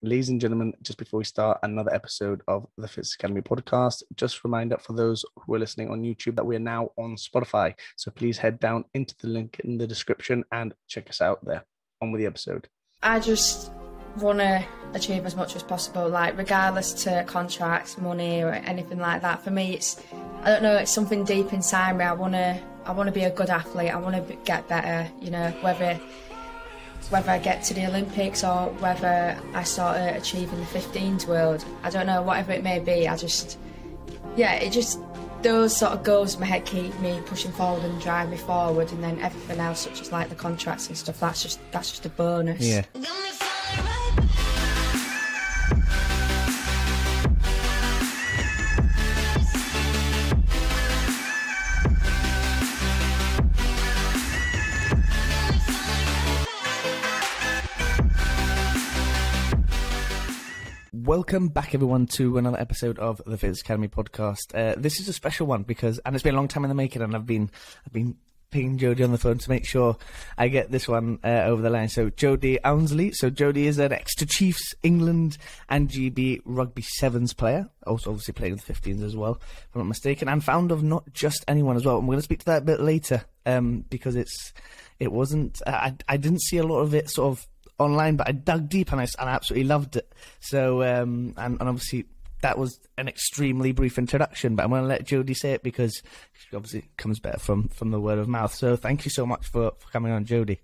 Ladies and gentlemen, just before we start another episode of the Fitzness Academy podcast, just a reminder for those who are listening on YouTube that we are now on Spotify. So please head down into the link in the description and check us out there. On with the episode. I just want to achieve as much as possible, like regardless to contracts, money or anything like that. For me, it's something deep inside me. I want to be a good athlete. I want to get better, whether I get to the Olympics or whether I start achieving the 15s world. I don't know, whatever it may be. Those sort of goals in my head keep me pushing forward and drive me forward, and then everything else, such as like the contracts and stuff, that's just a bonus. Yeah. Welcome back, everyone, to another episode of the Fitzness Academy podcast. This is a special one because it's been a long time in the making, and I've been pinging Jodie on the phone to make sure I get this one over the line. So Jodie Ounsley. So Jodie is an Chiefs, England and GB rugby sevens player. Also obviously played in the 15s as well, if I'm not mistaken, and founder of Not Just Anyone as well. And we're going to speak to that a bit later because it wasn't. I didn't see a lot of it sort of online, but I dug deep and I absolutely loved it. So and obviously that was an extremely brief introduction, but I'm going to let Jodie say it because she obviously comes better from the word of mouth. So thank you so much for coming on, Jodie.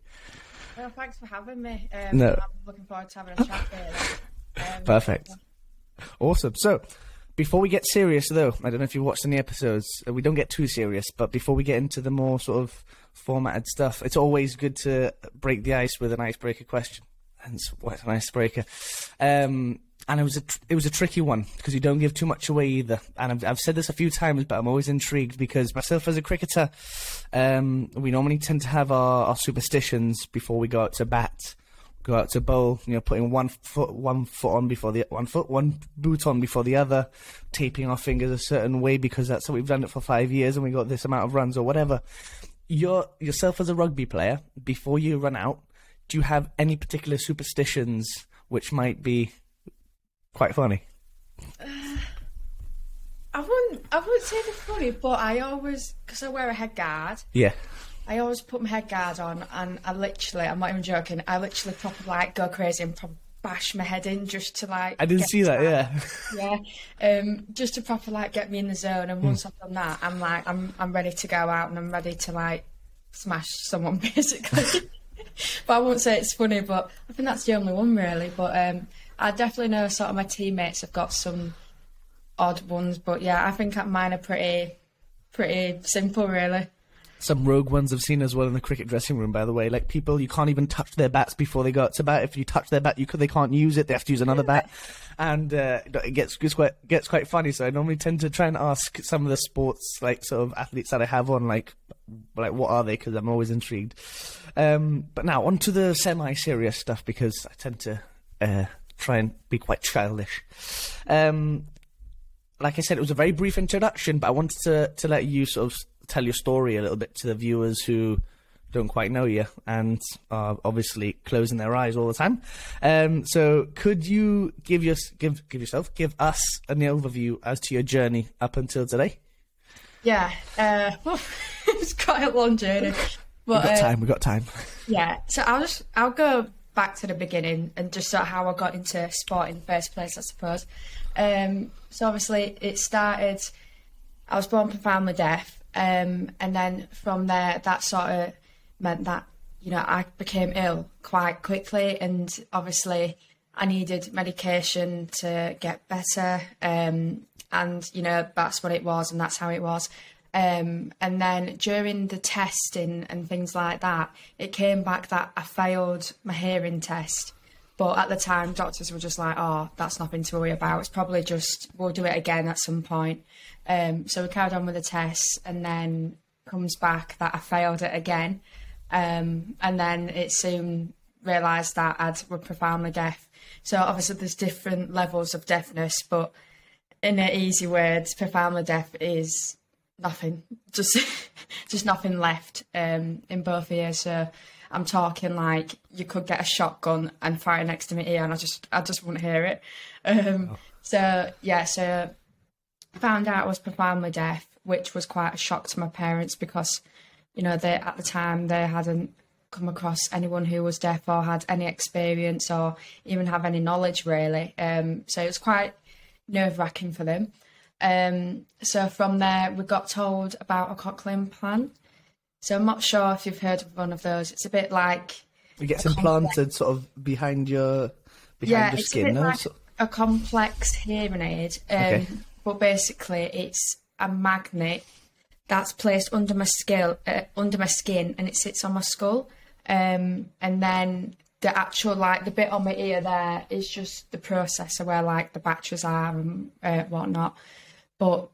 Well, thanks for having me. No. I'm looking forward to having a chat here. Perfect. Awesome. So before we get serious, though, I don't know if you've watched any episodes. We don't get too serious, but before we get into the more sort of formatted stuff, it's always good to break the ice with an icebreaker question. And what's an icebreaker? And it was a tricky one because you don't give too much away either. And I've said this a few times, but I'm always intrigued because myself as a cricketer, we normally tend to have our superstitions before we go out to bat, go out to bowl. Putting one boot on before the other, taping our fingers a certain way because that's how we've done it for 5 years and we got this amount of runs or whatever. Yourself as a rugby player, before you run out, do you have any particular superstitions which might be quite funny? I wouldn't say they're funny, but I always, because I wear a head guard. Yeah. I always put my head guard on, and I'm not even joking, I literally proper go crazy and proper bash my head in just to I didn't see that, yeah. Yeah. Just to proper get me in the zone, and once I've done that, I'm ready to go out and I'm ready to smash someone basically. But I won't say it's funny, but I think that's the only one really. But I definitely know sort of my teammates have got some odd ones, but yeah, I think mine are pretty simple really. Some rogue ones I've seen as well in the cricket dressing room, by the way. Like people, you can't even touch their bats before they go out to bat. If you touch their bat, they can't use it. They have to use another bat, and it gets quite funny. So I normally tend to try and ask some of the sports sort of athletes that I have on like what are they? Because I'm always intrigued. But now on to the semi-serious stuff because I tend to try and be quite childish. Like I said, it was a very brief introduction, but I wanted to let you sort of tell your story a little bit to the viewers who don't quite know you and are obviously closing their eyes all the time. So could you give us an overview as to your journey up until today? Yeah, it's quite a long journey. But, we've got time. Yeah, so I'll go back to the beginning and just sort of how I got into sport in the first place, I suppose. So obviously it started, I was born profoundly deaf, and then from there that sort of meant that, I became ill quite quickly, and obviously I needed medication to get better, and, that's what it was and that's how it was. And then during the testing and things like that, it came back that I failed my hearing test. But at the time, doctors were just like, oh, that's nothing to worry about. It's probably just, we'll do it again at some point. So we carried on with the tests, and then comes back that I failed it again. And then it soon realised that I was profoundly deaf. So obviously there's different levels of deafness, but in easy words, profoundly deaf is nothing, just nothing left in both ears. So I'm talking like you could get a shotgun and fire next to my ear, and I just wouldn't hear it. So I found out I was profoundly deaf, which was quite a shock to my parents because, you know, they at the time they hadn't come across anyone who was deaf or had any experience or even have any knowledge really. So it was quite nerve-wracking for them. So from there we got told about a cochlear implant. So I'm not sure if you've heard of one of those. It's a bit like it gets implanted sort of behind your skin. It's a bit like a complex hearing aid. But basically it's a magnet that's placed under my skin, and it sits on my skull. And then the actual, like, the bit on my ear there is just the processor where, like, the batteries are and whatnot. But,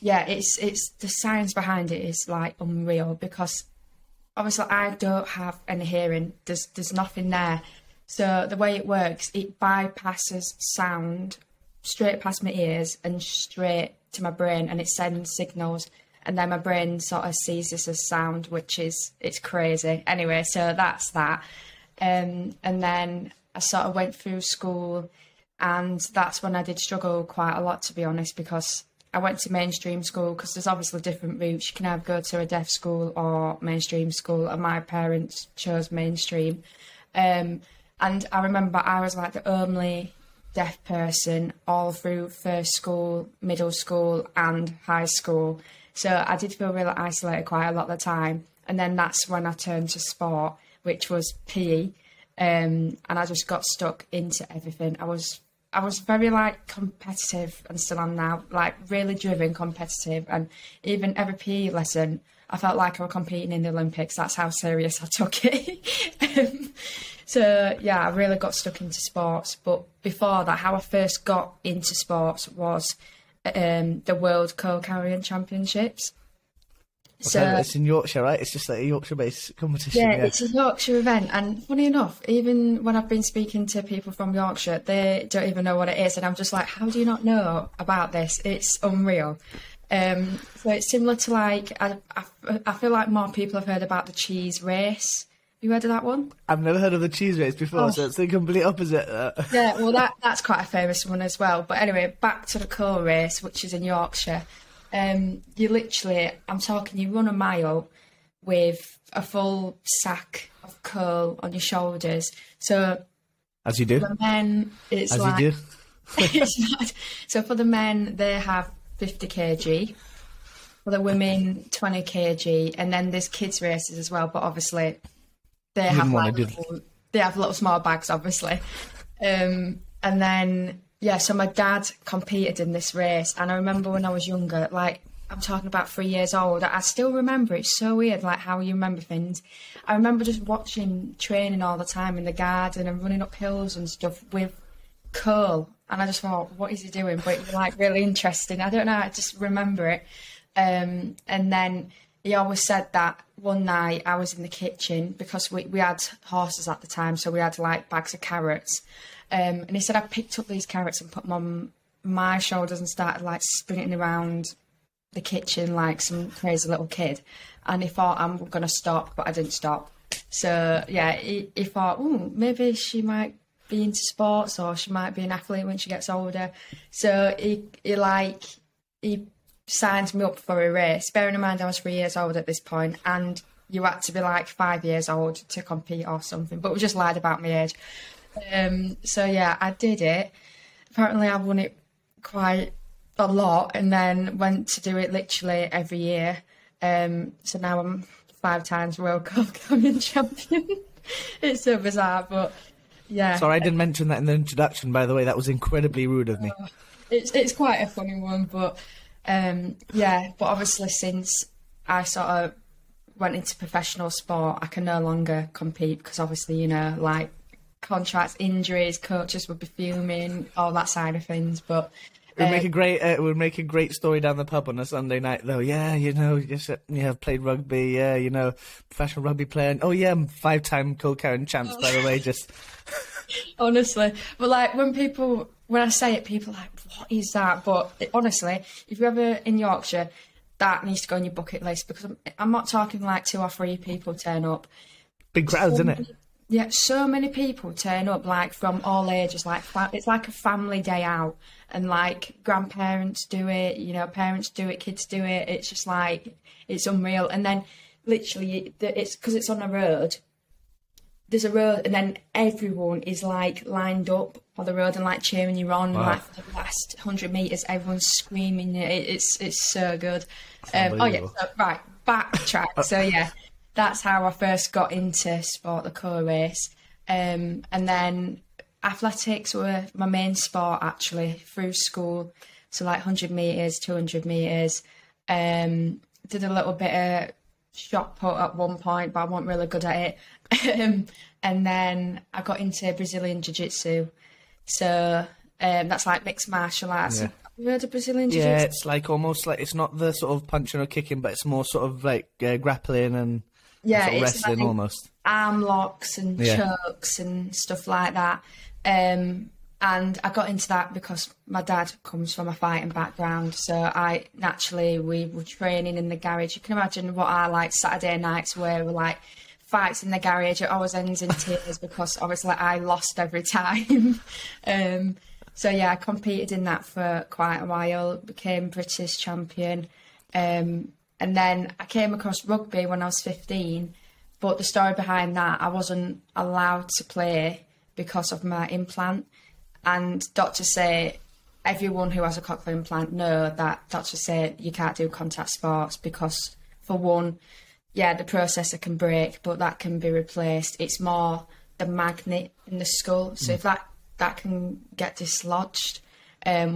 yeah, it's the science behind it is, like, unreal because, obviously, I don't have any hearing. There's nothing there. So the way it works, it bypasses sound straight past my ears and straight to my brain, and it sends signals. And then my brain sort of sees this as sound, it's crazy. Anyway, so that's that. And then I sort of went through school, and that's when I did struggle quite a lot, to be honest, because I went to mainstream school because there's obviously different routes. You can either go to a deaf school or mainstream school, and my parents chose mainstream. And I remember I was like the only deaf person all through first school, middle school and high school. So I did feel really isolated quite a lot of the time. And then that's when I turned to sport, which was PE. And I just got stuck into everything. I was very, like, competitive, and still am now, like, really driven, competitive. And even every PE lesson, I felt like I was competing in the Olympics. That's how serious I took it. So, yeah, I really got stuck into sports. But before that, how I first got into sports was the World Co-Carrying Championships. So it's in Yorkshire, right? It's just like a Yorkshire-based competition. Yeah, it's a Yorkshire event. And funny enough, even when I've been speaking to people from Yorkshire, they don't even know what it is. And I'm just like, how do you not know about this? It's unreal. So it's similar to, like, I feel like more people have heard about the cheese race. You heard of that one? I've never heard of the cheese race before, so it's the complete opposite. Yeah, well, that's quite a famous one as well. But anyway, back to the curl race, which is in Yorkshire. You literally, I'm talking, you run a mile with a full sack of curl on your shoulders. So, as you do. For the men, it's as like... you do. It's not, so for the men, they have 50 kg. For the women, 20 kg. And then there's kids races as well, but obviously... They have little small bags, obviously. And then, yeah, so my dad competed in this race. And I remember when I was younger, like, I'm talking about 3 years old, I still remember. It's so weird, like, how you remember things. I remember just watching training all the time in the garden and running up hills and stuff with curl. And I just thought, what is he doing? But it was, like, really interesting. I don't know, I just remember it. And then... He always said that one night I was in the kitchen because we had horses at the time, so we had, like, bags of carrots. And he said I picked up these carrots and put them on my shoulders and started, like, sprinting around the kitchen like some crazy little kid. And he thought I'm going to stop, but I didn't stop. So, yeah, he thought, maybe she might be into sports or she might be an athlete when she gets older. So he signed me up for a race. Bearing in mind I was 3 years old at this point, and you had to be like 5 years old to compete or something, but we just lied about my age. So yeah, I did it. Apparently I won it quite a lot, and then went to do it literally every year. So now I'm 5 times World Co-Carrying champion. It's so bizarre, but yeah. Sorry, I didn't mention that in the introduction, by the way. That was incredibly rude of me. It's quite a funny one, but yeah, but obviously since I sort of went into professional sport, I can no longer compete because obviously, you know, like contracts, injuries, coaches would be fuming, all that side of things. But it would make a great story down the pub on a Sunday night, though. Yeah, you know, I've played rugby. Yeah, you know, professional rugby player. And, oh yeah, I'm 5-time Co-Carrying champs, by the way. Just honestly, but like when I say it, people are like, what is that? But honestly, if you're ever in Yorkshire, that needs to go on your bucket list, because I'm not talking like 2 or 3 people turn up. Big crowds, isn't it? Yeah, so many people turn up, like, from all ages. Like, it's like a family day out. And, like, grandparents do it, you know, parents do it, kids do it. It's just, like, it's unreal. And then, literally, it's because it's on a road. There's a road, and then everyone is, like, lined up on the road and, like, cheering you on. Wow. Like, for the last 100 metres, everyone's screaming. It's so good. Right, backtrack. So, yeah. That's how I first got into sport, the colour race. And then athletics were my main sport, actually, through school. So, like, 100 metres, 200 metres. Did a little bit of shot put at one point, but I wasn't really good at it. And then I got into Brazilian Jiu-Jitsu. So, that's like mixed martial arts. Yeah. Have you heard of Brazilian Jiu-Jitsu? Yeah, it's like almost like, it's not the sort of punching or kicking, but it's more sort of like grappling and... Yeah, sort of it's wrestling, like almost arm locks and chokes and stuff like that. And I got into that because my dad comes from a fighting background, so we were training in the garage. You can imagine what our like Saturday nights were like fights in the garage. It always ends in tears because obviously I lost every time. So yeah, I competed in that for quite a while, became British champion. And then I came across rugby when I was 15, but the story behind that, I wasn't allowed to play because of my implant. And doctors say, everyone who has a cochlear implant know that doctors say you can't do contact sports because, for one, yeah, the processor can break, but that can be replaced. It's more the magnet in the skull. So if that can get dislodged,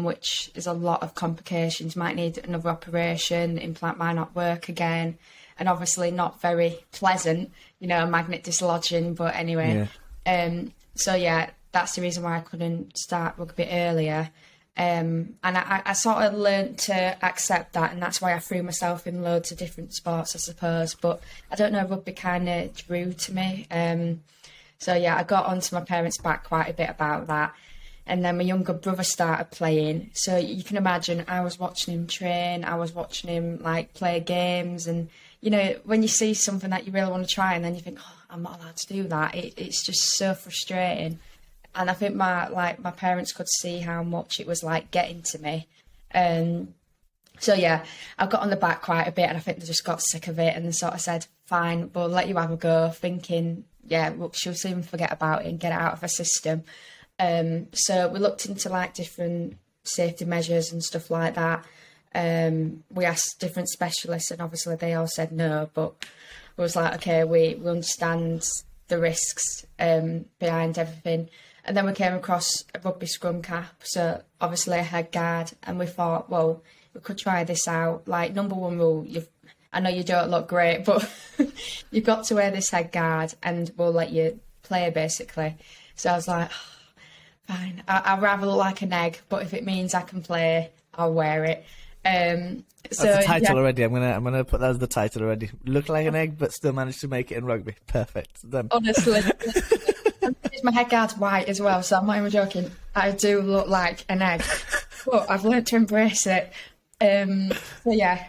which is a lot of complications, might need another operation, the implant might not work again, and obviously not very pleasant, you know, magnet dislodging, but anyway. Yeah. So yeah, that's the reason why I couldn't start rugby earlier. And I sort of learned to accept that, and that's why I threw myself in loads of different sports, I suppose, but I don't know, rugby kind of drew to me. So yeah, I got onto my parents' back quite a bit about that. And then my younger brother started playing. So you can imagine, I was watching him train, I was watching him like play games. And, you know, when you see something that you really want to try and then you think, oh, I'm not allowed to do that, it's just so frustrating. And I think my parents could see how much it was like getting to me. So yeah, I got on the back quite a bit, and I think they just got sick of it and sort of said, fine, we'll let you have a go, thinking, yeah, well, she'll soon forget about it and get it out of her system. So we looked into like different safety measures and stuff like that. We asked different specialists, and obviously they all said no, but it was like, okay, we understand the risks behind everything. And then we came across a rugby scrum cap, so obviously a head guard, and we thought, well, we could try this out. Like, number one rule, I know you don't look great, but you've got to wear this head guard and we'll let you play, basically. So I was like, fine, I'd rather look like an egg, but if it means I can play, I'll wear it. That's the title already. I'm gonna put that as the title already. Look like an egg, but still manage to make it in rugby. Perfect. Done. Honestly, my head guard's white as well, so I'm not even joking. I do look like an egg, but I've learned to embrace it. So yeah,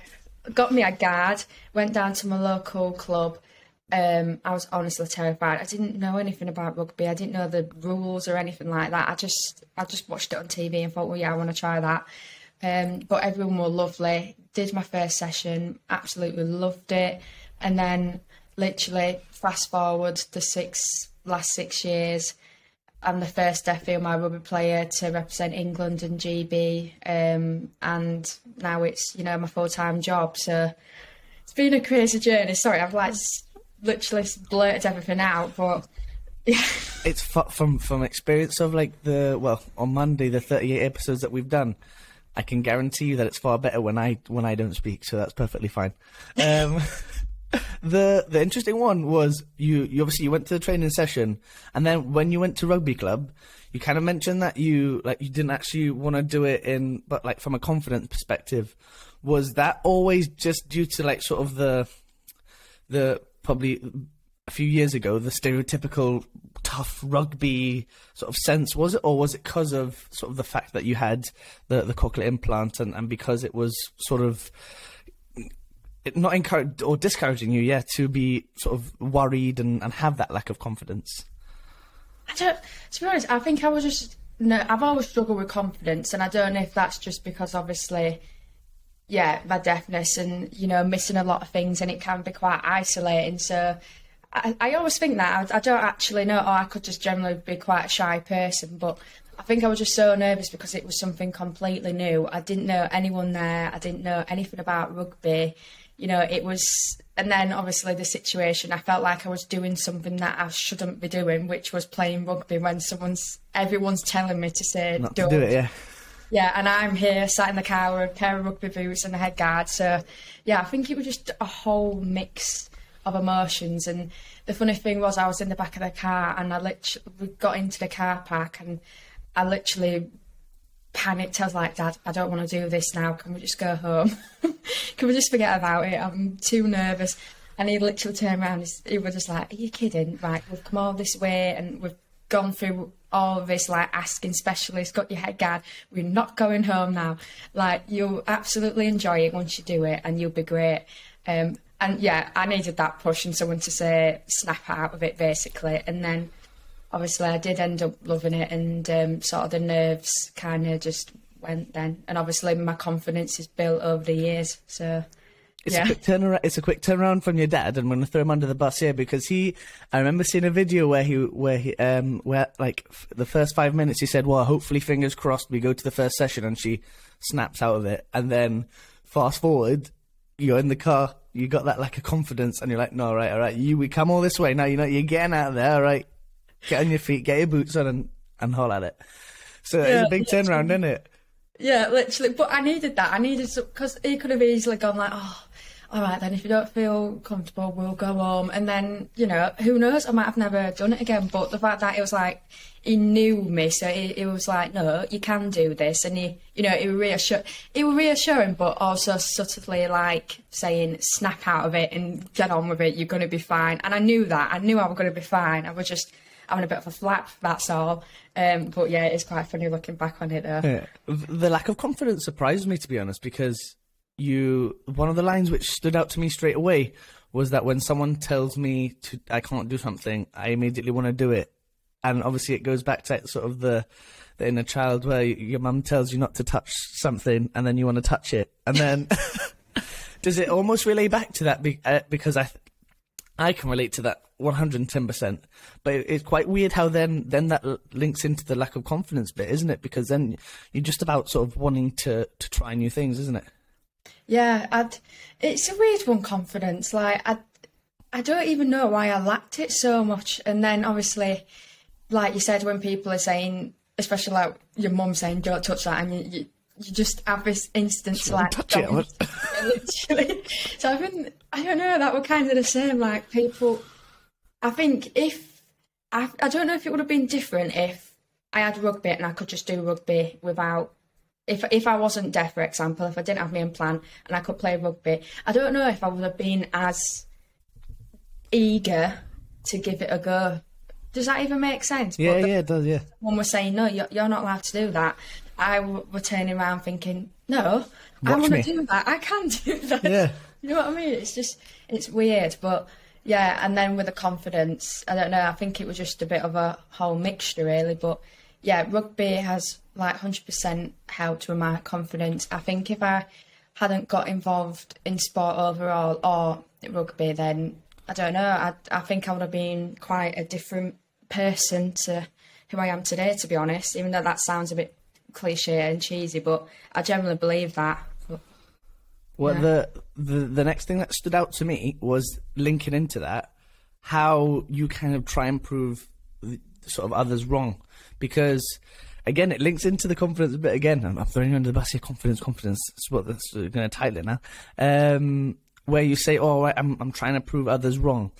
got me a guard. Went down to my local club. I was honestly terrified. I didn't know anything about rugby. I didn't know the rules or anything like that. I just watched it on TV and thought, well, yeah, I want to try that. But everyone were lovely. Did my first session, absolutely loved it. And then literally fast forward the last 6 years, I'm the first deaf female rugby player to represent England and GB. And now it's, my full-time job. So it's been a crazy journey. Sorry, I've literally blurted everything out, but yeah. It's from experience of on Monday, the 38 episodes that we've done, I can guarantee you that it's far better when I don't speak, so that's perfectly fine. The interesting one was you obviously went to the training session, and then when you went to rugby club, you kind of mentioned that you didn't actually want to do it but from a confidence perspective. Was that always just due to sort of the probably a few years ago, the stereotypical tough rugby sort of sense, was it? Or was it because of sort of the fact that you had the cochlear implant and because it was sort of not encourage or discouraging you, to be sort of worried and have that lack of confidence? To be honest, I think I was just... No, I've always struggled with confidence, and I don't know if that's just because, obviously, my deafness and, missing a lot of things, and it can be quite isolating. So I always think that. I don't actually know, or I could just generally be quite a shy person, but I think I was just so nervous because it was something completely new. I didn't know anyone there. I didn't know anything about rugby. It was... And then, obviously, the situation, I felt like I was doing something that I shouldn't be doing, which was playing rugby when everyone's telling me to say, not don't. To do it, yeah. Yeah, and I'm here, sat in the car with a pair of rugby boots and a head guard. So, I think it was just a whole mix of emotions. And the funny thing was, I was in the back of the car, and we got into the car park, and I literally panicked. I was like, Dad, I don't want to do this now. Can we just go home? Can we just forget about it? I'm too nervous. And he literally turned around. He was just like, are you kidding? Right, we've come all this way and we've gone through all of this, like asking specialists, got your head guard. We're not going home now. Like, you'll absolutely enjoy it once you do it, and you'll be great. And I needed that push and someone to say, snap out of it, basically. And then, obviously, I did end up loving it, and sort of the nerves kind of just went then. And obviously, my confidence is built over the years. So, it's a quick turnaround. It's a quick turnaround from your dad, and I'm going to throw him under the bus here because I remember seeing a video where like the first 5 minutes he said, "Well, hopefully, fingers crossed, we go to the first session," and she snaps out of it. And then fast forward, you're in the car, you got that lack of confidence, and you're like, "No, all right, we come all this way now. You're getting out of there, all right." Get on your feet, get your boots on, and haul at it. So it's a big turnaround, isn't it? Yeah, literally. But I needed that. Because he could have easily gone like, oh, all right then, if you don't feel comfortable, we'll go home. And then, who knows, I might have never done it again. But the fact that it was like, he knew me, so he was like, no, you can do this. And he was reassuring, but also subtly like saying, snap out of it and get on with it, you're going to be fine. And I knew that. I knew I was going to be fine. I was just having a bit of a flap, that's all. But yeah, it's quite funny looking back on it though. Yeah. The lack of confidence surprised me, to be honest, because one of the lines which stood out to me straight away was that when someone tells me I can't do something, I immediately want to do it. And obviously it goes back to sort of the inner child where your mum tells you not to touch something and then you want to touch it. And then does it almost relay back to that? Because I can relate to that 110%, but it's quite weird how then that links into the lack of confidence bit, isn't it? Because then you're just about sort of wanting to try new things, isn't it? Yeah, it's a weird one, confidence. Like, I don't even know why I lacked it so much. And then obviously, like you said, when people are saying, especially like your mum saying, don't touch that, and you just have this instance like, touch it, literally. So I don't know, that were kind of the same. Like, people, I think I don't know if it would have been different if I had rugby and I could just do rugby without, if I wasn't deaf, for example, if I didn't have my implant and I could play rugby, I don't know if I would have been as eager to give it a go. Does that even make sense? Yeah, it does, yeah. One was saying, no, you're not allowed to do that. I were turning around thinking, no, I want to do that. I can do that. Yeah. You know what I mean? It's weird, but yeah. And then with the confidence, I don't know. I think it was just a bit of a whole mixture, really. But yeah, rugby has like 100% helped with my confidence. I think if I hadn't got involved in sport overall or rugby, then I don't know. I think I would have been quite a different person to who I am today, to be honest. Even though that sounds a bit cliche and cheesy, but I generally believe that. But, well, yeah. The next thing that stood out to me was linking into that, how you kind of try and prove sort of others wrong, because again it links into the confidence bit again. I'm throwing you under the bus here. Confidence. That's what that's going to title it now. Where you say, "Oh, I'm trying to prove others wrong."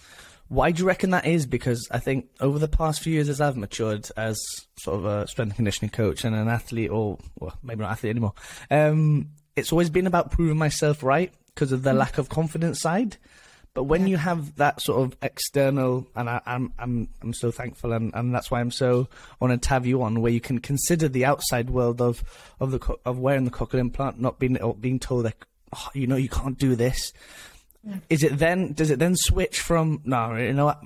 Why do you reckon that is? Because I think over the past few years, as I've matured as sort of a strength and conditioning coach and an athlete, or well, maybe not athlete anymore, it's always been about proving myself right because of the lack of confidence side. But when you have that sort of external, and I'm so thankful, and that's why I'm so honoured to have you on, where you can consider the outside world of wearing the cochlear implant, not being told that, oh, you can't do this. does it then switch from, no, you know what,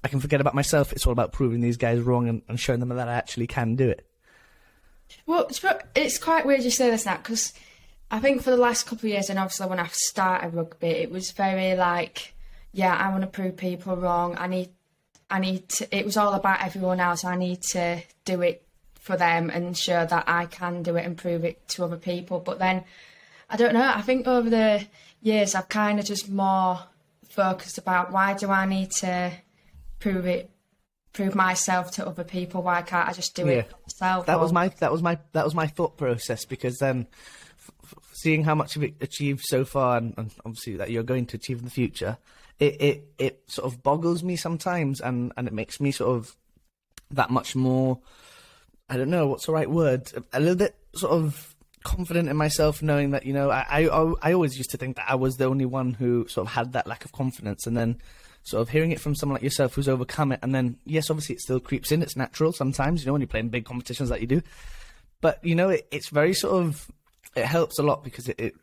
I can forget about myself, it's all about proving these guys wrong and showing them that I actually can do it? Well, it's quite weird you say this now, because I think for the last couple of years, and obviously when I started rugby, it was very like, yeah, I want to prove people wrong. I need to, it was all about everyone else. I need to do it for them and show that I can do it and prove it to other people. But then, I don't know, I think over the years, I've kind of just more focused about why do I need to prove myself to other people? Why can't I just do it for myself? That was my thought process, because then seeing how much of it achieved so far, and obviously that you're going to achieve in the future, it sort of boggles me sometimes, and it makes me sort of that much more, I don't know what's the right word, a little bit sort of confident in myself, knowing that, you know, I always used to think that I was the only one who sort of had that lack of confidence, and then sort of hearing it from someone like yourself who's overcome it, and then, yes, obviously it still creeps in, it's natural sometimes, you know, when you're playing big competitions like you do, but, you know, it's very sort of, it helps a lot, because it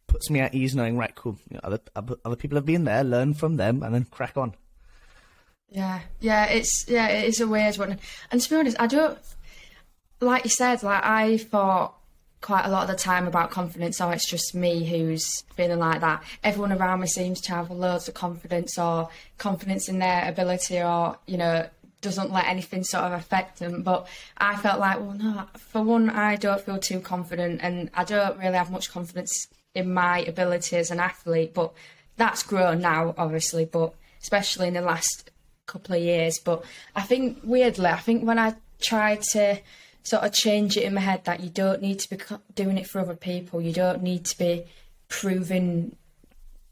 puts me at ease knowing, right, cool, you know, other people have been there, learn from them, and then crack on. It is a weird one. And to be honest, I don't, like you said, like I thought quite a lot of the time about confidence, it's just me who's feeling like that. Everyone around me seems to have loads of confidence, or confidence in their ability, or, you know, doesn't let anything sort of affect them. But I felt like, well, no, for one, I don't feel too confident, and I don't really have much confidence in my ability as an athlete. But that's grown now, obviously, but especially in the last couple of years. But I think, weirdly, when I tried to sort of change it in my head that you don't need to be doing it for other people, you don't need to be proving,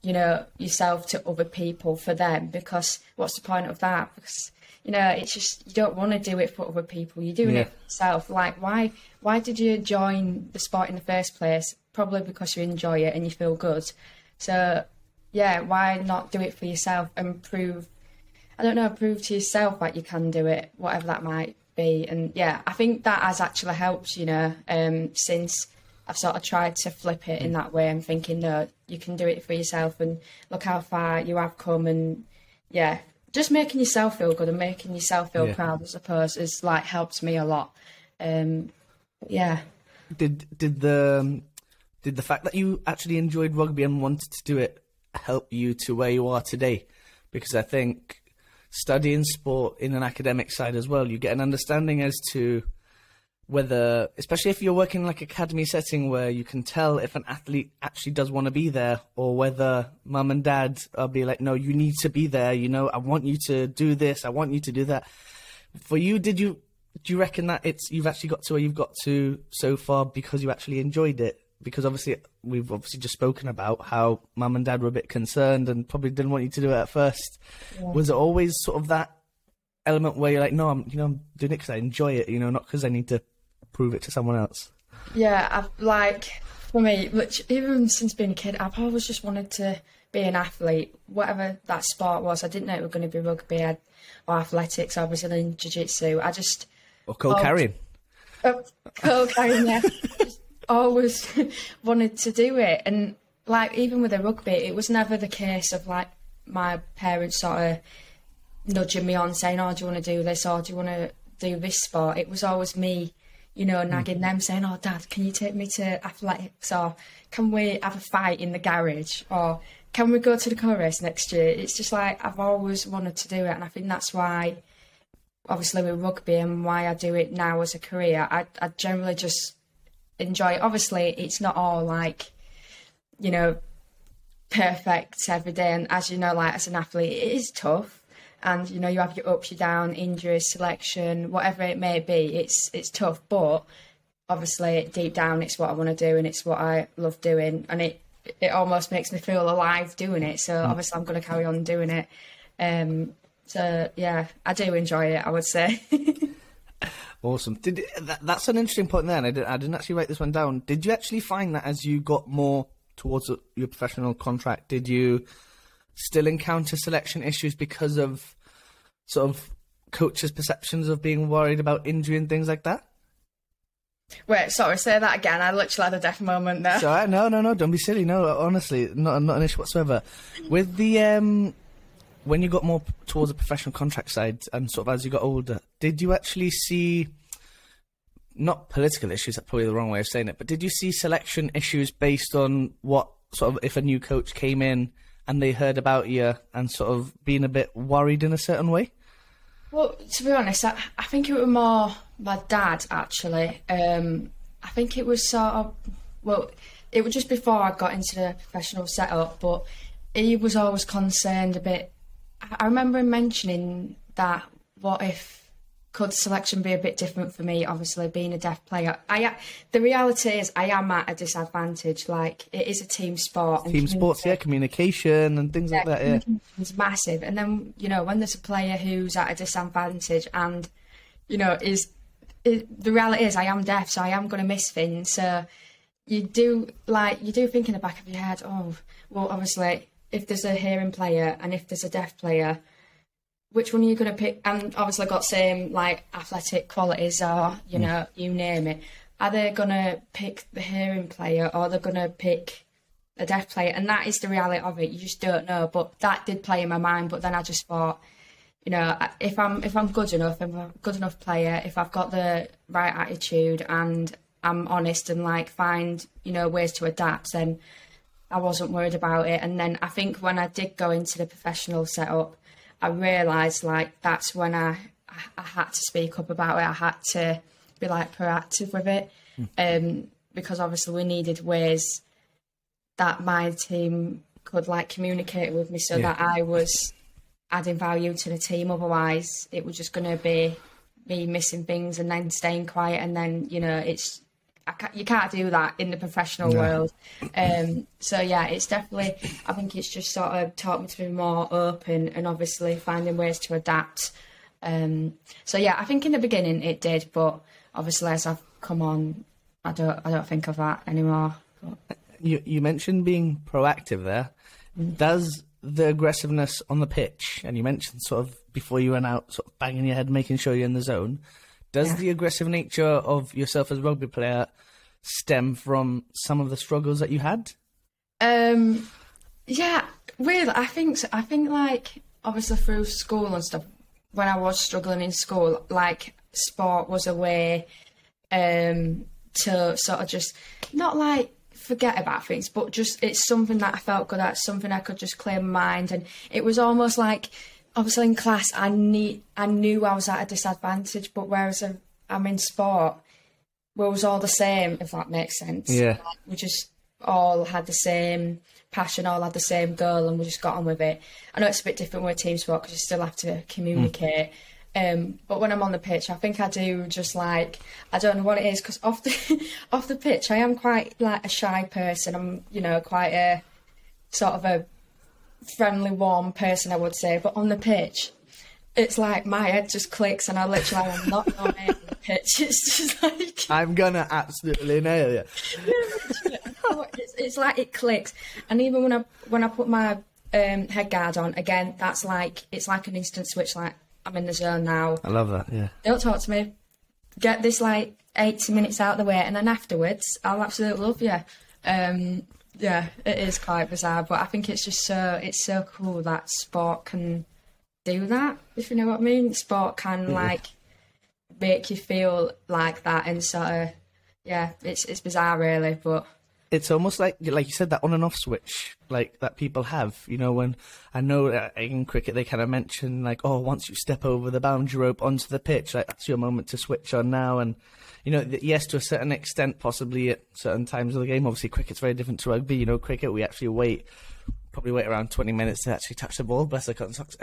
you know, yourself to other people for them, because what's the point of that? Because, you know, it's just, you don't want to do it for other people, you're doing it for yourself. Like, why did you join the sport in the first place? Probably because you enjoy it and you feel good. So yeah, why not do it for yourself and prove to yourself that you can do it, whatever that might be. And yeah, I think that has actually helped, you know, since I've sort of tried to flip it in that way and thinking, no, you can do it for yourself, and look how far you have come. And yeah, just making yourself feel good and making yourself feel proud, I suppose, has like helped me a lot. Yeah. Did the fact that you actually enjoyed rugby and wanted to do it help you to where you are today? Because I think studying sport in an academic side as well, you get an understanding as to whether, especially if you're working in like academy setting where you can tell if an athlete actually does want to be there, or whether mum and dad will be like, no, you need to be there, you know, I want you to do this, I want you to do that. For you, do you reckon that you've actually got to where you've got to so far because you actually enjoyed it? Because obviously we've just spoken about how mum and dad were a bit concerned and probably didn't want you to do it at first. Yeah. Was it always sort of that element where you're like, no, I'm doing it because I enjoy it, you know, not because I need to prove it to someone else? Yeah, for me, which even since being a kid, I've always just wanted to be an athlete, whatever that sport was. I didn't know it was going to be rugby or athletics or Brazilian jiu-jitsu. Or co-carrying. Co-carrying, yeah. Always wanted to do it. And like, even with the rugby, it was never the case of like my parents sort of nudging me on saying, oh, do you want to do this, or do you want to do this sport? It was always me, you know, nagging them, saying, oh, Dad, can you take me to athletics, or can we have a fight in the garage, or can we go to the car race next year? It's just like, I've always wanted to do it. And I think that's why, obviously with rugby, and why I do it now as a career, I generally just enjoy it. Obviously, it's not all like, you know, perfect every day. And as you know, like as an athlete, it is tough. And, you know, you have your ups, your downs, injuries, selection, whatever it may be. It's tough. But obviously, deep down, it's what I want to do and it's what I love doing. And it almost makes me feel alive doing it. So obviously, I'm going to carry on doing it. So, yeah, I do enjoy it, I would say. Awesome. That's an interesting point there, and I didn't actually write this one down. Did you actually find that as you got more towards your professional contract, did you still encounter selection issues because of sort of coaches' perceptions of being worried about injury and things like that? Wait, sorry, say that again. I literally had a deaf moment there. So no, don't be silly. No, honestly, not an issue whatsoever. With the when you got more towards the professional contract side and sort of as you got older, did you actually see, not political issues, that's probably the wrong way of saying it, but did you see selection issues based on what sort of, if a new coach came in and they heard about you and sort of being a bit worried in a certain way? Well, to be honest, I think it was more my dad, actually. I think it was sort of, well, it was just before I got into the professional setup, but he was always concerned a bit. I remember him mentioning that, what if, could selection be a bit different for me, obviously, being a deaf player? The reality is I am at a disadvantage. Like, it is a team sport. Team sports, yeah, communication and things like that, yeah. It's massive. And then, you know, when there's a player who's at a disadvantage and, you know, the reality is I am deaf, so I am going to miss things. So you do think in the back of your head, oh, well, obviously, if there's a hearing player and if there's a deaf player, which one are you going to pick? And obviously got same, like, athletic qualities or, you know, you name it. Are they going to pick the hearing player or they're going to pick a deaf player? And that is the reality of it. You just don't know. But that did play in my mind. But then I just thought, you know, if I'm good enough, if I'm a good enough player, if I've got the right attitude and I'm honest and, like, find, you know, ways to adapt, then I wasn't worried about it. And then I think when I did go into the professional setup, I realised, like, that's when I had to speak up about it. I had to be, like, proactive with it, because obviously we needed ways that my team could, like, communicate with me so that I was adding value to the team. Otherwise, it was just going to be me missing things and then staying quiet. And then, you know, you can't do that in the professional world. So yeah, it's definitely, I think it's just sort of taught me to be more open and obviously finding ways to adapt. So yeah, I think in the beginning it did, but obviously as I've come on, I don't think of that anymore. But You mentioned being proactive there. Does the aggressiveness on the pitch, and you mentioned sort of before you went out, sort of banging your head, making sure you're in the zone, does the aggressive nature of yourself as a rugby player stem from some of the struggles that you had? Yeah, really, I think so. I think, like, obviously through school and stuff, when I was struggling in school, like, sport was a way to sort of just, not like forget about things, but just, it's something that I felt good at, something I could just clear my mind. And it was almost like, obviously in class, I knew I was at a disadvantage, but whereas I'm in sport, we was all the same, if that makes sense. Yeah. Like, we just all had the same passion, all had the same goal, and we just got on with it. I know it's a bit different with team sport because you still have to communicate. But when I'm on the pitch, I think I do just, like, I don't know what it is, because off the pitch, I am quite, like, a shy person. I'm, you know, quite a sort of a friendly, warm person, I would say. But on the pitch, it's like my head just clicks and I literally am not on it on the pitch. It's just like, I'm gonna absolutely nail you. it's like it clicks. And even when I put my head guard on, again, that's like, it's like an instant switch. Like, I'm in the zone now. I love that. Yeah. Don't talk to me. Get this, like, 80 minutes out of the way, and then afterwards, I'll absolutely love you. Yeah, it is quite bizarre, but I think it's just so cool that sport can do that, if you know what I mean. Sport can, like, make you feel like that, and sort of, yeah, it's bizarre, really, but it's almost like you said, that on and off switch, like, that people have, you know, when I know in cricket they kind of mention, like, oh, once you step over the boundary rope onto the pitch, like, that's your moment to switch on now. And, you know, yes, to a certain extent, possibly at certain times of the game. Obviously, cricket's very different to rugby. You know, cricket, we actually probably wait around 20 minutes to actually touch the ball. Bless the cotton socks.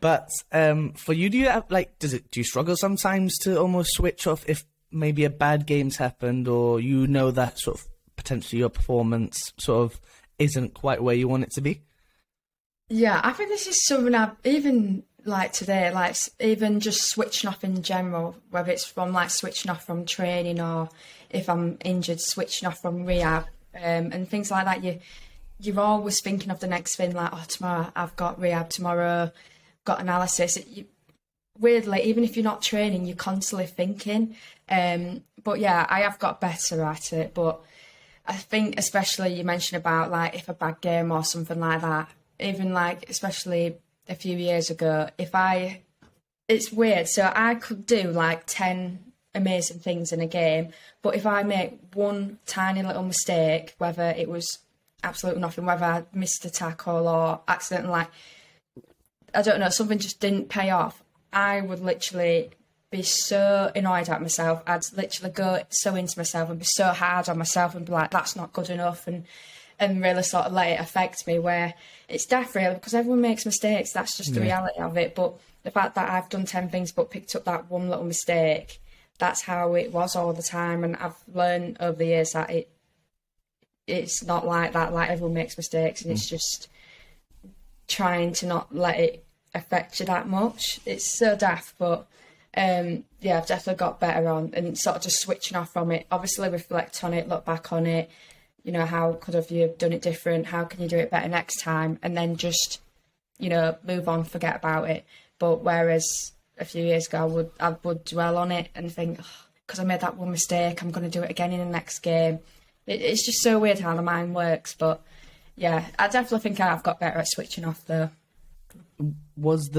But for you, do you have, like, do you struggle sometimes to almost switch off if maybe a bad game's happened, or you know that sort of potentially your performance sort of isn't quite where you want it to be? Yeah, I think this is something I've even, like, today, like, even just switching off in general, whether it's from, like, switching off from training, or if I'm injured, switching off from rehab, and things like that. You're always thinking of the next thing, like, oh, tomorrow I've got rehab, tomorrow got analysis. Weirdly, even if you're not training, you're constantly thinking. But yeah, I have got better at it. But I think especially you mentioned about like if a bad game or something like that, even like especially a few years ago, it's weird. So I could do like 10 amazing things in a game, but if I make one tiny little mistake, whether it was absolutely nothing, whether I missed a tackle or accidentally, like, I don't know, something just didn't pay off, I would literally be so annoyed at myself. I'd literally go so into myself and be so hard on myself and be like, that's not good enough, and really sort of let it affect me, where it's daft really, because everyone makes mistakes, that's just the reality of it. But the fact that I've done 10 things but picked up that one little mistake, that's how it was all the time. And I've learned over the years that it's not like that, like everyone makes mistakes, and it's just trying to not let it affect you that much. It's so daft, but yeah, I've definitely got better on and sort of just switching off from it. Obviously reflect on it, look back on it, you know, how could have you done it different, how can you do it better next time, and then just, you know, move on, forget about it. But whereas a few years ago I would dwell on it and think, because I made that one mistake, I'm going to do it again in the next game. It's just so weird how the mind works. But yeah, I definitely think I've got better at switching off though. Was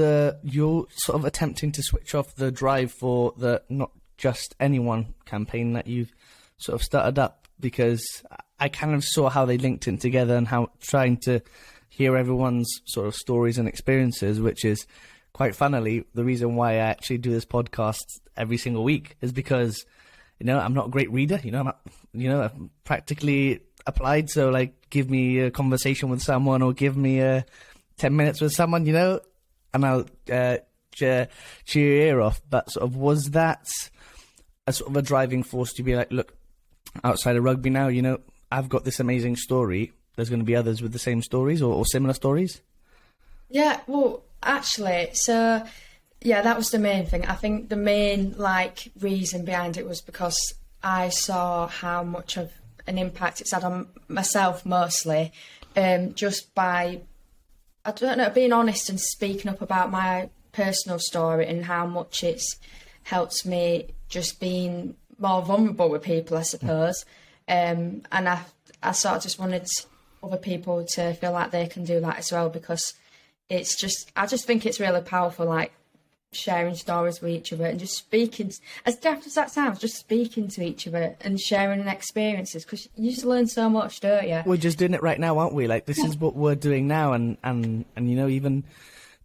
you're sort of attempting to switch off the drive for the Not Just Anyone campaign that you've sort of started up? Because I kind of saw how they linked it together and how trying to hear everyone's sort of stories and experiences, which is quite funnily the reason why I actually do this podcast every single week, is because, you know, I'm not a great reader, I'm practically applied. So like, give me a conversation with someone or give me 10 minutes with someone, and I'll cheer your ear off. But sort of, was that a sort of a driving force to be like, look, outside of rugby now, I've got this amazing story. There's going to be others with the same stories or similar stories? Yeah, well, actually, so, yeah, that was the main thing. I think the main, reason behind it was because I saw how much of an impact it's had on myself mostly, just by, I don't know, being honest and speaking up about my personal story and how much it's helped me just being more vulnerable with people, I suppose. And I sort of just wanted other people to feel like they can do that as well, because it's just, I just think it's really powerful, sharing stories with each other and just speaking, as daft as that sounds, just speaking to each other and sharing experiences, because you just learn so much, don't you? We're just doing it right now, aren't we? This is what we're doing now, and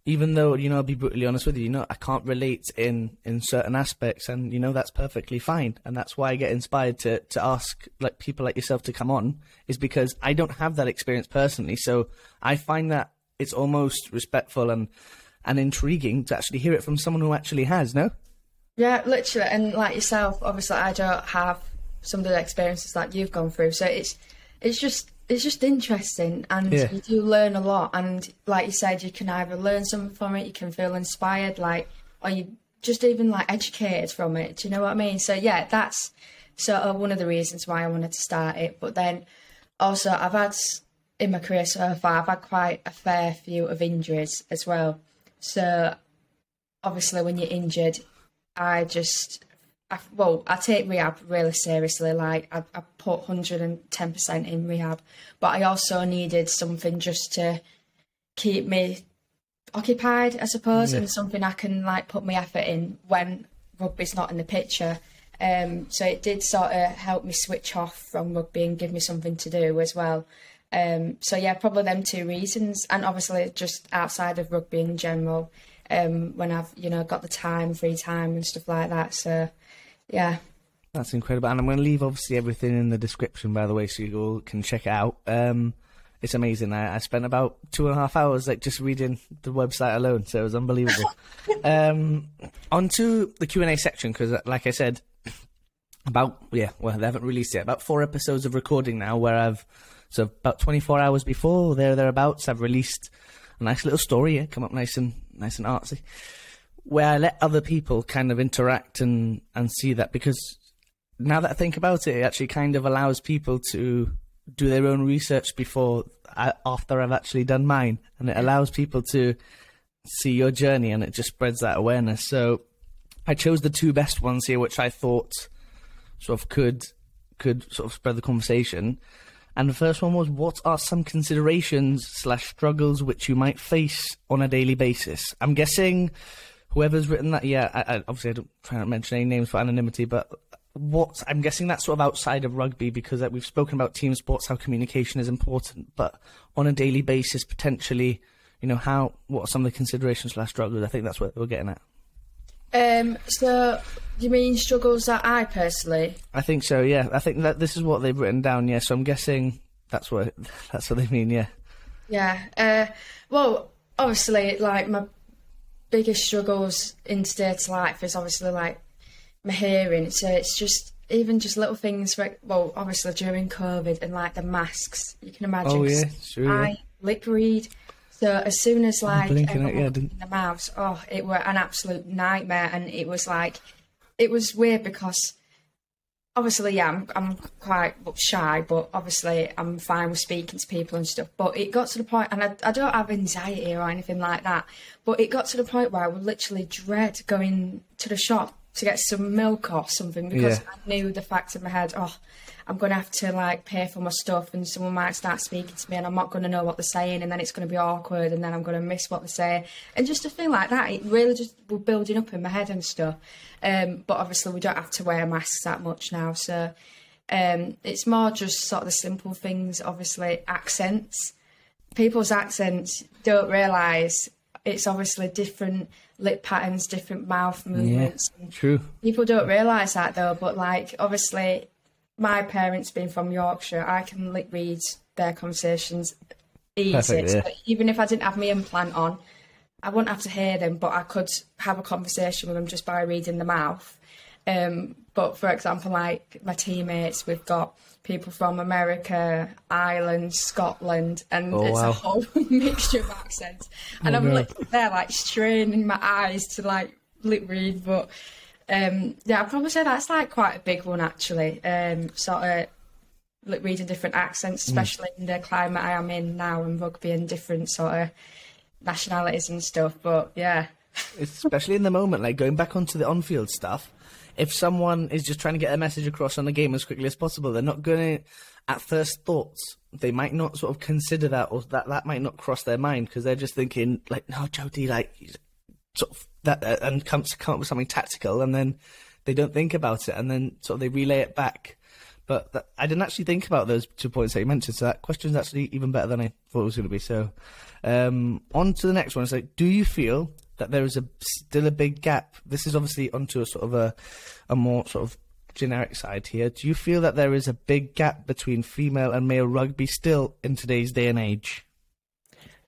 even though, I'll be brutally honest with you, I can't relate in certain aspects, and, that's perfectly fine. And that's why I get inspired to ask people like yourself to come on, is because I don't have that experience personally. So I find that it's almost respectful and intriguing to actually hear it from someone who actually has, no? Yeah, literally. And like yourself, obviously I don't have some of the experiences that you've gone through. So it's just interesting, and you do learn a lot. And like you said, you can either learn something from it, you can feel inspired, or you just even educated from it. Do you know what I mean? So yeah, that's sort of one of the reasons why I wanted to start it. But then also I've had, in my career so far, I've had quite a fair few of injuries as well. So obviously when you're injured, I take rehab really seriously. I put 110% in rehab, but I also needed something just to keep me occupied, I suppose, and something I can put my effort in when rugby's not in the picture. So it did sort of help me switch off from rugby and give me something to do as well. So yeah, probably them two reasons, and obviously just outside of rugby in general, when I've got the free time and stuff like that. So yeah, that's incredible. And I'm going to leave obviously everything in the description, by the way, so you all can check it out. It's amazing. I spent about 2.5 hours just reading the website alone, so it was unbelievable. On to the Q&A section, because like I said, they haven't released it. About 4 episodes of recording now, where so about 24 hours before, thereabouts, I've released a nice little story, come up nice and artsy, where I let other people kind of interact and see that, because now that I think about it, it actually kind of allows people to do their own research after I've actually done mine, and it allows people to see your journey, and it just spreads that awareness. So I chose the 2 best ones here, which I thought sort of could sort of spread the conversation. And the first one was, what are some considerations/struggles which you might face on a daily basis? I'm guessing whoever's written that, I obviously I don't try not to mention any names for anonymity, but I'm guessing that's sort of outside of rugby, because we've spoken about team sports, how communication is important, but on a daily basis, potentially, what are some of the considerations/struggles? I think that's what we're getting at. So you mean struggles that I personally? I think so, yeah. I think that this is what they've written down, yeah. So I'm guessing that's what they mean, yeah. Yeah. Well, obviously, like, my biggest struggles in today's life is obviously like my hearing. So it's just little things. Well, obviously during COVID and like the masks, you can imagine. Oh yeah, sure. Yeah. I lip read. So as soon as like everyone in the mouths, it were an absolute nightmare. And it was weird because obviously, yeah, I'm quite shy, but obviously I'm fine with speaking to people and stuff. But it got to the point, and I don't have anxiety or anything like that, but it got to the point where I would literally dread going to the shop to get some milk or something, because I knew the fact in my head, I'm going to have to like pay for my stuff and someone might start speaking to me and I'm not going to know what they're saying, and then it's going to be awkward and then I'm going to miss what they're saying. And just a thing like that, it really just was building up in my head and stuff. But obviously we don't have to wear masks that much now. So it's more just sort of the simple things, obviously accents. People's accents don't realise it's obviously different lip patterns, different mouth movements. Yeah, true. People don't realise that though, but like obviously my parents being from Yorkshire, I can lip read their conversations easy. Perfect, yeah. So even if I didn't have my implant on, I wouldn't have to hear them, but I could have a conversation with them just by reading the mouth. But for example, like my teammates, we've got people from America, Ireland, Scotland, and a whole mixture of accents. And I'm literally there like straining my eyes to like lip read. But I'd probably say that's like quite a big one actually. Sort of lip reading different accents, especially in the climate I am in now in rugby and different sort of nationalities and stuff. But yeah. Especially in the moment, like going back onto the on-field stuff, if someone is just trying to get a message across on the game as quickly as possible, they're not going to, at first thoughts, they might not sort of consider that, or that might not cross their mind, because they're just thinking, like, no, Jodie, like, sort of that, and come up with something tactical, and then they don't think about it, and then sort of they relay it back. But I didn't actually think about those 2 points that you mentioned, so that question's actually even better than I thought it was going to be. So, on to the next one. It's like, do you feel that there is still a big gap? This is obviously onto a sort of a more sort of generic side here. Do you feel that there is a big gap between female and male rugby still in today's day and age?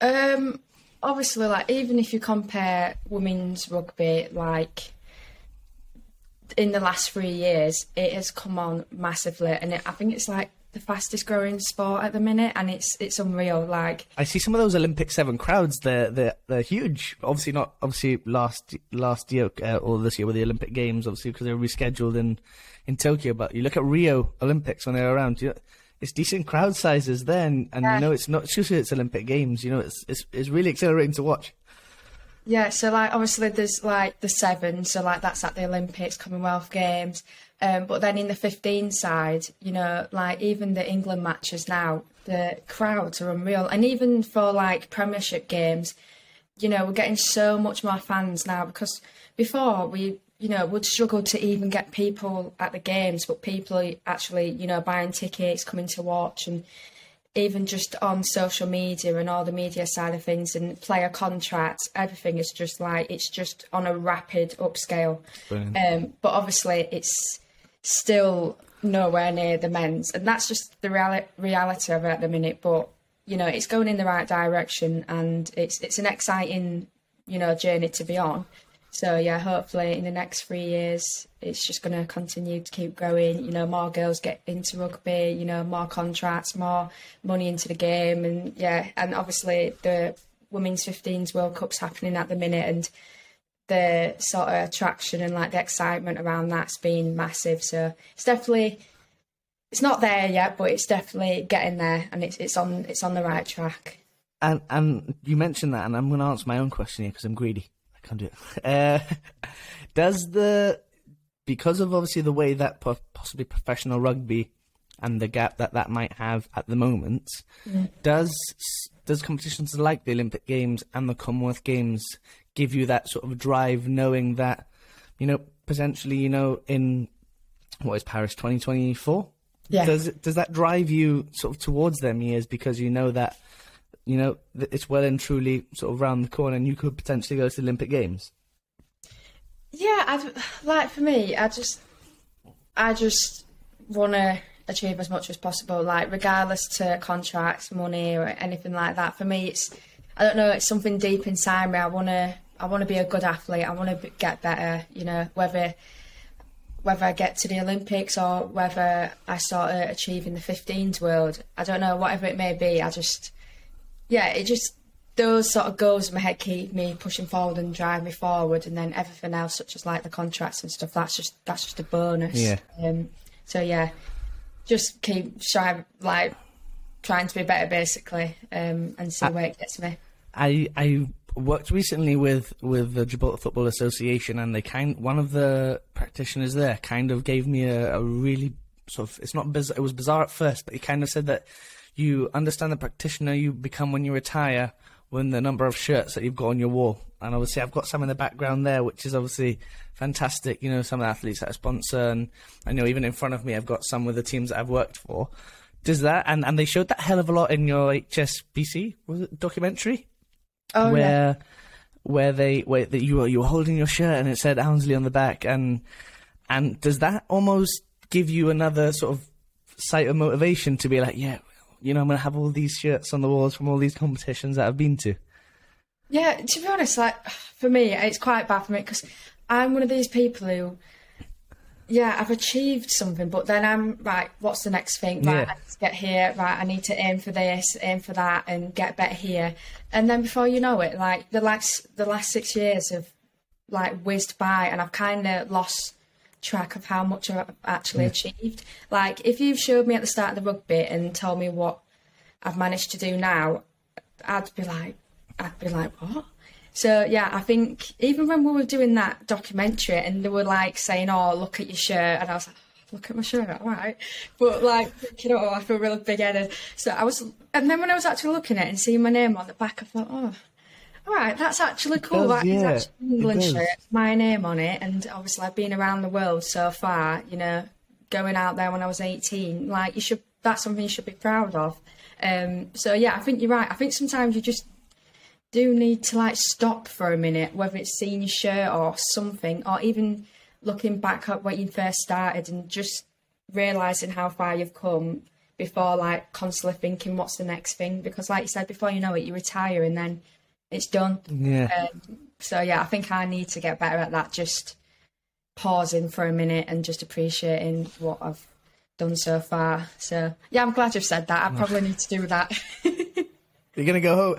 Obviously, like, even if you compare women's rugby, like, in the last 3 years, it has come on massively, and I think it's like the fastest growing sport at the minute, and it's unreal. Like, I see some of those Olympic 7 crowds, they're huge. Obviously not last year or this year with the Olympic Games, obviously because they were rescheduled in Tokyo. But you look at Rio Olympics when they were around, it's decent crowd sizes then, and you know it's not just it's Olympic Games. You know it's really exhilarating to watch. Yeah, so like obviously there's like the 7, so like that's at the Olympics, Commonwealth Games. But then in the 15 side, you know, like even the England matches now, the crowds are unreal. And even for like Premiership games, you know, we're getting so much more fans now, because before we, you know, would struggle to even get people at the games, but people are actually, you know, buying tickets, coming to watch, and even just on social media and all the media side of things and player contracts, everything is just like, it's just on a rapid upscale. But obviously it's still nowhere near the men's, and that's just the reality of it at the minute. But you know, it's going in the right direction, and it's an exciting, you know, journey to be on. So yeah, hopefully in the next 3 years it's just going to continue to keep growing. You know, more girls get into rugby, you know, more contracts, more money into the game, and yeah, and obviously the Women's 15s World Cup's happening at the minute, and the sort of attraction and like the excitement around that's been massive. So it's not there yet, but it's definitely getting there, and it's on the right track. And you mentioned that, and I'm going to answer my own question here because I'm greedy. I can't do it. Does the because of obviously the way that possibly professional rugby and the gap that might have at the moment, does competitions like the Olympic Games and the Commonwealth Games give you that sort of drive, knowing that, you know, potentially, you know, in what is Paris 2024? Yeah. Does that drive you sort of towards them years, because you know that, you know, it's well and truly sort of round the corner and you could potentially go to the Olympic Games? Yeah, for me, I just want to achieve as much as possible, like regardless to contracts, money or anything like that. For me, I don't know, it's something deep inside me. I want to be a good athlete. I want to get better, you know, whether I get to the Olympics or whether I sort of achieving the 15s world. I don't know, whatever it may be. Those sort of goals in my head keep me pushing forward and drive me forward, and then everything else, such as like the contracts and stuff, that's just a bonus. Yeah. Just keep trying to be better, basically, and see where it gets me. I worked recently with the Gibraltar Football Association, and one of the practitioners there kind of gave me a really sort of, it was bizarre at first, but he kind of said that you understand the practitioner you become when you retire, when the number of shirts that you've got on your wall. And obviously I've got some in the background there, which is obviously fantastic. You know, some of the athletes that I sponsor, and I know even in front of me I've got some with the teams that I've worked for. Does that, and they showed that hell of a lot in your HSBC, was it, documentary? Oh, where you were holding your shirt and it said Ounsley on the back, and does that almost give you another sort of sight of motivation to be like, yeah, you know, I'm going to have all these shirts on the walls from all these competitions that I've been to? Yeah, to be honest, like, for me, it's quite bad for me, because I'm one of these people who, yeah, I've achieved something, but then I'm, right, what's the next thing? Right, I need to get here, right, I need to aim for this, aim for that, and get better here. And then before you know it, like, the last 6 years have, like, whizzed by, and I've kind of lost track of how much I've actually achieved. Like, if you've showed me at the start of the rugby and told me what I've managed to do now, I'd be like, what? So yeah, I think even when we were doing that documentary and they were like saying, oh, look at your shirt, and I was like, look at my shirt, all right, but like, you know, I feel really big-headed. And then when I was actually looking at it and seeing my name on the back, I thought, oh, all right, that's actually cool. That is actually an England shirt, my name on it. And obviously I've been around the world so far, you know, going out there when I was 18, like, that's something you should be proud of. So yeah, I think you're right. I think sometimes you just do need to, like, stop for a minute, whether it's seeing your shirt or something, or even looking back at when you first started and just realising how far you've come before, like, constantly thinking what's the next thing. Because like you said, before you know it, you retire and then it's done. Yeah. So yeah, I think I need to get better at that, just pausing for a minute and just appreciating what I've done so far. So yeah, I'm glad you've said that. I probably need to do that. You're going to go home,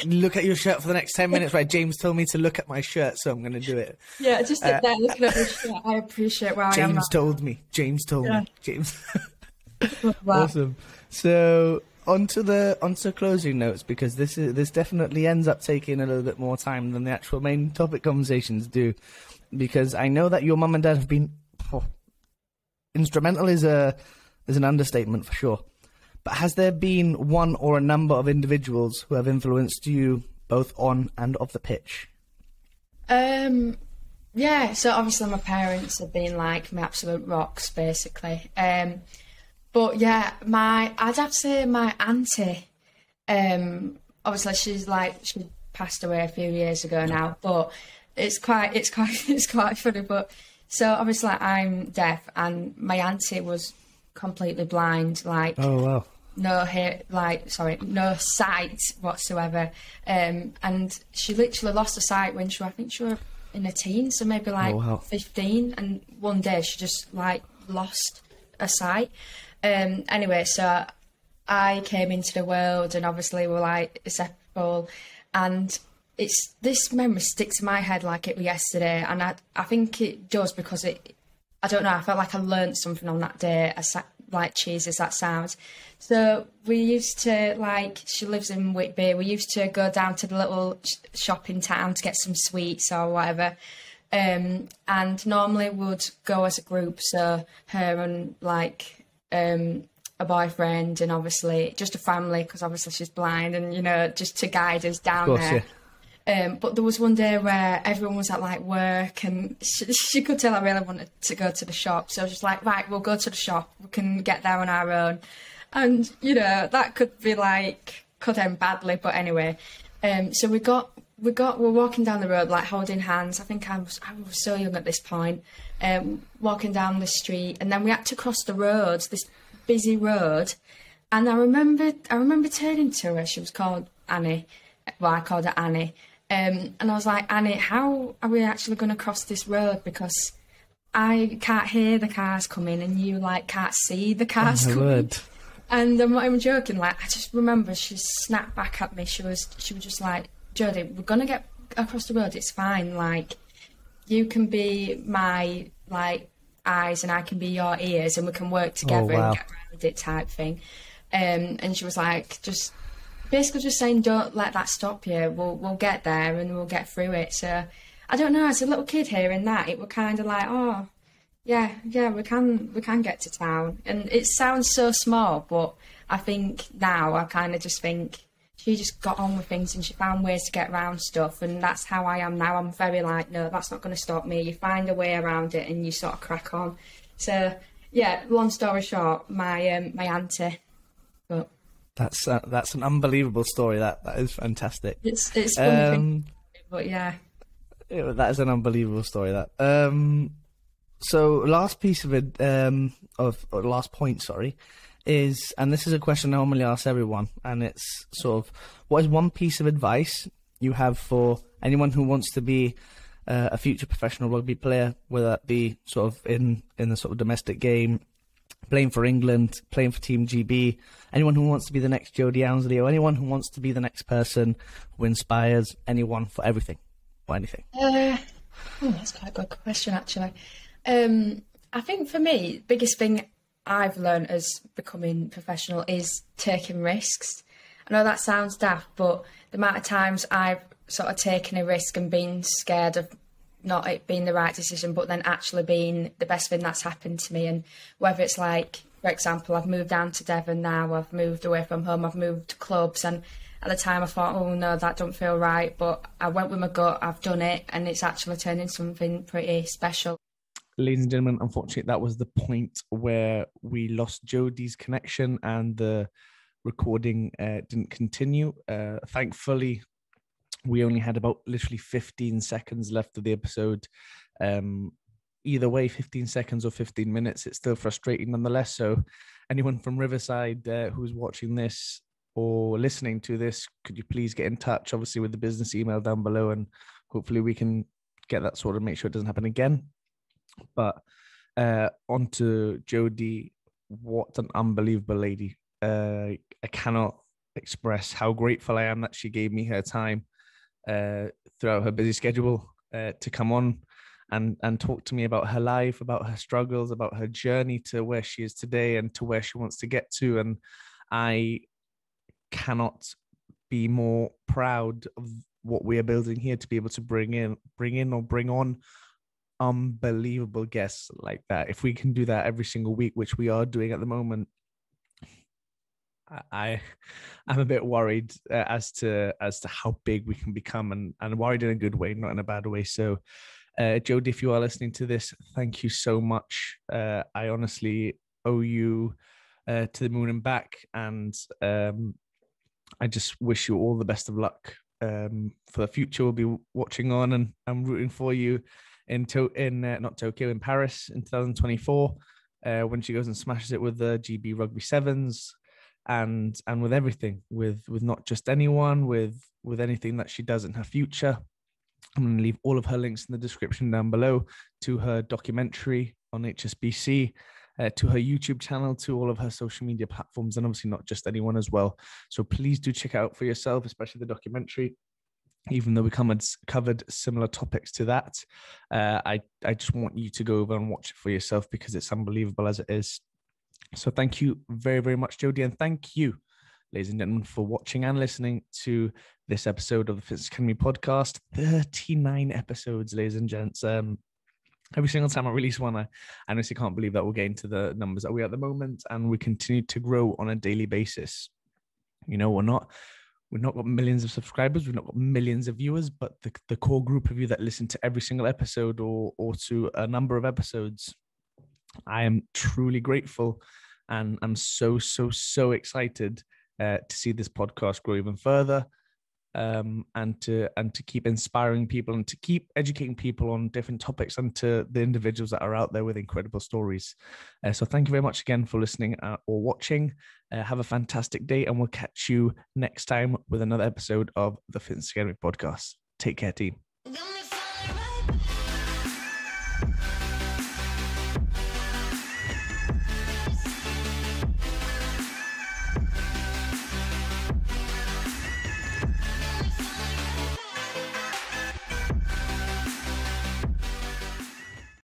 look at your shirt for the next 10 minutes, right? James told me to look at my shirt, so I'm going to do it. Yeah, just sit there looking at my shirt. I appreciate where I am. James told me. James. Awesome. So onto closing notes, because this definitely ends up taking a little bit more time than the actual main topic conversations do, because I know that your mum and dad have been instrumental is an understatement for sure. But has there been one or a number of individuals who have influenced you both on and off the pitch? Yeah, so obviously my parents have been like my absolute rocks, basically. But yeah, I'd have to say my auntie. Obviously she passed away a few years ago now, but it's quite funny. But so obviously I'm deaf, and my auntie was completely blind, like, oh wow, no sight whatsoever, and she literally lost her sight when I think she was in her teens, so maybe like 15, and one day she just like lost her sight. Anyway, so I came into the world and obviously we're like inseparable, and this memory sticks in my head like it was yesterday, and I think it does because I don't know, I felt like I learnt something on that day, like cheesy as that sounds. So we used to, like, she lives in Whitby, we used to go down to the little shop in town to get some sweets or whatever, And normally would go as a group, so her and like a boyfriend, and obviously just a family, because obviously she's blind, and you know, just to guide us down there. Yeah. But there was one day where everyone was at like work, and she could tell I really wanted to go to the shop. So I was just like, right, we'll go to the shop. We can get there on our own. And, you know, that could be like, could end badly. But anyway, so we're walking down the road, like holding hands. I think I was so young at this point, walking down the street. And then we had to cross the road, this busy road. And I remember turning to her. She was called Annie. Well, I called her Annie. And I was like, Annie, how are we actually going to cross this road? Because I can't hear the cars coming, and you like can't see the cars coming. Word. And I'm not even joking. Like, I just remember she snapped back at me. She was just like, Jodie, we're going to get across the road. It's fine. Like, you can be my like eyes, and I can be your ears, and we can work together and get around it type thing. And she was like, basically just saying, don't let that stop you. We'll get there and we'll get through it. So I don't know, as a little kid hearing that, it was kind of like, oh, yeah, we can get to town. And it sounds so small, but I think now I kind of just think she just got on with things and she found ways to get around stuff. And that's how I am now. I'm very like, no, that's not going to stop me. You find a way around it and you sort of crack on. So yeah, long story short, my auntie. But that's an unbelievable story. That is fantastic. It's funny, but yeah, that is an unbelievable story. That so last piece of it, last point, sorry, is, and this is a question I normally ask everyone, and it's sort of, what is one piece of advice you have for anyone who wants to be a future professional rugby player, whether that be sort of in the sort of domestic game, playing for England, playing for Team GB, anyone who wants to be the next Jodie Ounsley, or anyone who wants to be the next person who inspires anyone for everything or anything? That's quite a good question, actually. I think for me, biggest thing I've learned as becoming professional is taking risks. I know that sounds daft, but the amount of times I've sort of taken a risk and been scared of not it being the right decision, but then actually being the best thing that's happened to me. And whether it's like, for example, I've moved down to Devon now, I've moved away from home, I've moved to clubs, and at the time I thought, oh no, that don't feel right, but I went with my gut, I've done it, and it's actually turned into something pretty special. Ladies and gentlemen, unfortunately, that was the point where we lost Jodie's connection and the recording didn't continue. Thankfully, we only had about literally 15 seconds left of the episode. Either way, 15 seconds or 15 minutes, it's still frustrating nonetheless. So anyone from Riverside who's watching this or listening to this, could you please get in touch, obviously, with the business email down below, and hopefully we can get that sorted, make sure it doesn't happen again. But on to Jodie. What an unbelievable lady. I cannot express how grateful I am that she gave me her time throughout her busy schedule to come on and talk to me about her life, about her struggles, about her journey to where she is today and to where she wants to get to. And I cannot be more proud of what we are building here, to be able to bring on unbelievable guests like that. If we can do that every single week, which we are doing at the moment, I'm a bit worried as to how big we can become, and worried in a good way, not in a bad way. So Jodie, if you are listening to this, thank you so much. I honestly owe you to the moon and back, and I just wish you all the best of luck for the future. We'll be watching on, and I'm rooting for you in Paris in 2024 when she goes and smashes it with the GB Rugby Sevens, and with everything, with not just anyone, with anything that she does in her future. I'm going to leave all of her links in the description down below, to her documentary on HSBC, to her YouTube channel, to all of her social media platforms, and obviously not just anyone as well. So please do check it out for yourself, especially the documentary. Even though we covered similar topics to that, I just want you to go over and watch it for yourself, because it's unbelievable as it is. So thank you very, very much, Jodie, and thank you ladies and gentlemen, for watching and listening to this episode of the Fitzness Academy podcast. 39 episodes, ladies and gents. Every single time I release one, I honestly can't believe that we're getting to the numbers that we are at the moment, and we continue to grow on a daily basis. You know, we've not got millions of subscribers, we've not got millions of viewers, but the core group of you that listen to every single episode or to a number of episodes, I am truly grateful, and I'm so excited to see this podcast grow even further. And to keep inspiring people and to keep educating people on different topics and to the individuals that are out there with incredible stories. So thank you very much again for listening or watching. Have a fantastic day, and we'll catch you next time with another episode of the Fitzness Academy podcast. Take care, team.